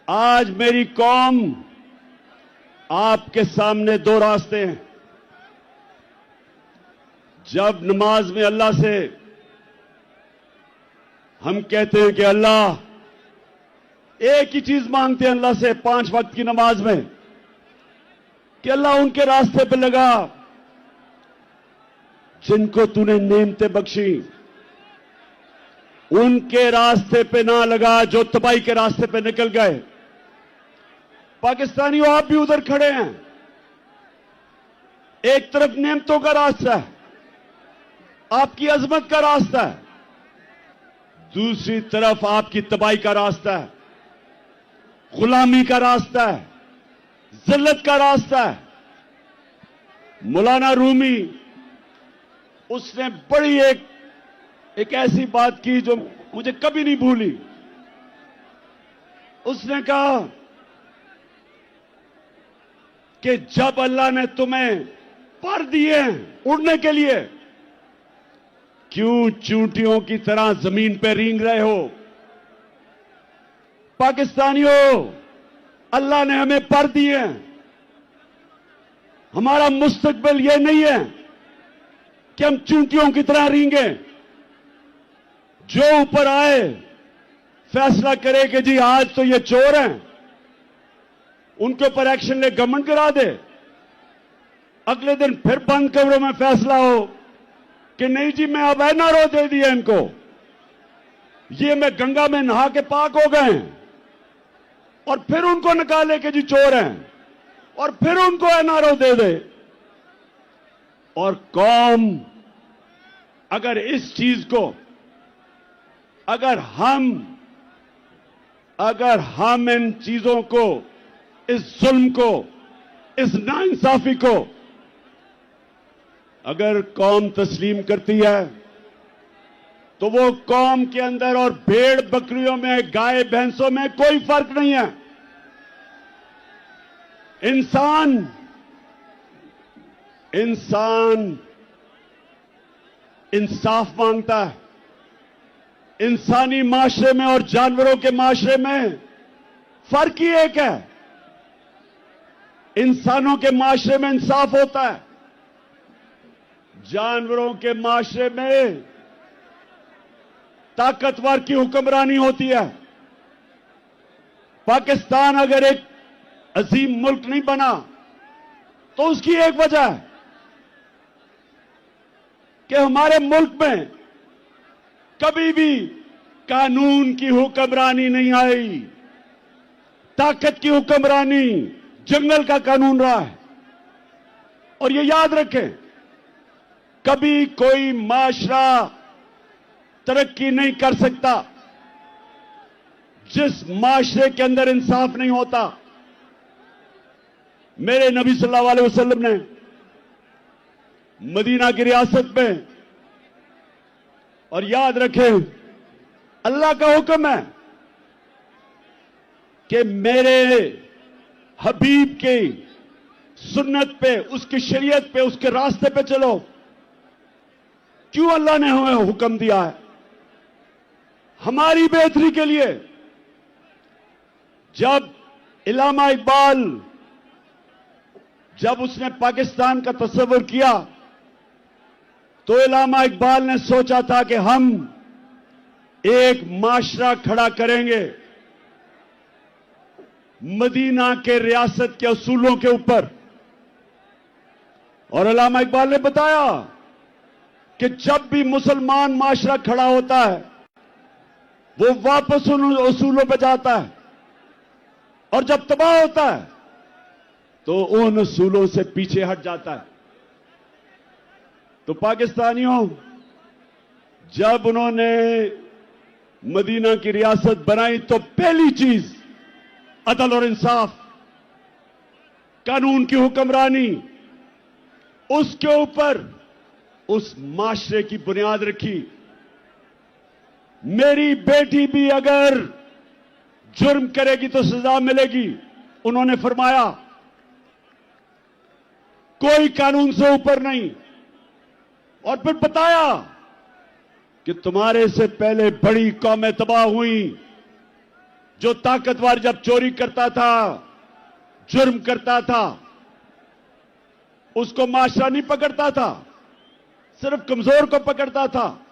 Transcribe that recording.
आज मेरी कौम आपके सामने दो रास्ते हैं। जब नमाज में अल्लाह से हम कहते हैं कि अल्लाह, एक ही चीज मांगते हैं अल्लाह से 5 वक्त की नमाज में कि अल्लाह उनके रास्ते पे लगा जिनको तूने नेमतें बख्शी, उनके रास्ते पे ना लगा जो तबाही के रास्ते पे निकल गए। पाकिस्तानियों, आप भी उधर खड़े हैं। एक तरफ नेमतों का रास्ता है, आपकी अजमत का रास्ता है, दूसरी तरफ आपकी तबाही का रास्ता है, गुलामी का रास्ता है, जिल्लत का रास्ता है। मौलाना रूमी, उसने बड़ी एक ऐसी बात की जो मुझे कभी नहीं भूली। उसने कहा कि जब अल्लाह ने तुम्हें पर दिए हैं उड़ने के लिए, क्यों चूंटियों की तरह जमीन पे रेंग रहे हो? पाकिस्तानियों, अल्लाह ने हमें पर दिए हैं। हमारा मुस्तकबिल यह नहीं है कि हम चूंटियों की तरह रेंगे। जो ऊपर आए फैसला करे कि जी आज तो ये चोर हैं, उनके ऊपर एक्शन ले, गवर्नमेंट गिरा दे। अगले दिन फिर बंद कमरों में फैसला हो कि नहीं जी, मैं अब एनआरओ दे दिया इनको, ये मैं गंगा में नहा के पाक हो गए हैं, और फिर उनको निकाले कि जी चोर हैं, और फिर उनको एनआरओ दे दे। और कौम अगर इस चीज को, अगर हम इन चीजों को, इस जुल्म को, इस नाइंसाफी को अगर कौम तस्लीम करती है, तो वो कौम के अंदर और भेड़ बकरियों में, गाय भैंसों में कोई फर्क नहीं है। इंसान इंसाफ मांगता है। इंसानी माशरे में और जानवरों के माशरे में फर्क ही एक है। इंसानों के माशरे में इंसाफ होता है, जानवरों के माशरे में ताकतवर की हुक्मरानी होती है। पाकिस्तान अगर एक अजीम मुल्क नहीं बना तो उसकी एक वजह है कि हमारे मुल्क में कभी भी कानून की हुक्मरानी नहीं आई, ताकत की हुक्मरानी, जंगल का कानून रहा है। और ये याद रखें, कभी कोई माशरा तरक्की नहीं कर सकता जिस माशरे के अंदर इंसाफ नहीं होता। मेरे नबी सल्लल्लाहु अलैहि वसल्लम ने मदीना की रियासत में, और याद रखें अल्लाह का हुक्म है कि मेरे हबीब की सुन्नत पे, उसकी शरीयत पे, उसके रास्ते पे चलो। क्यों अल्लाह ने हमें हुक्म दिया है? हमारी बेहतरी के लिए। जब इल्लामा इकबाल, जब उसने पाकिस्तान का तस्वर किया, तो इल्लामा इकबाल ने सोचा था कि हम एक माशरा खड़ा करेंगे मदीना के रियासत के असूलों के ऊपर। और इल्लामा इकबाल ने बताया कि जब भी मुसलमान माशरा खड़ा होता है, वो वापस उन असूलों पर जाता है, और जब तबाह होता है तो उन असूलों से पीछे हट जाता है। तो पाकिस्तानियों, जब उन्होंने मदीना की रियासत बनाई तो पहली चीज अदल और इंसाफ, कानून की हुक्मरानी, उसके ऊपर उस माशरे की बुनियाद रखी। मेरी बेटी भी अगर जुर्म करेगी तो सजा मिलेगी, उन्होंने फरमाया, कोई कानून से ऊपर नहीं। और फिर बताया कि तुम्हारे से पहले बड़ी कौमें तबाह हुई, जो ताकतवर जब चोरी करता था, जुर्म करता था, उसको माशरा नहीं पकड़ता था, सिर्फ कमजोर को पकड़ता था।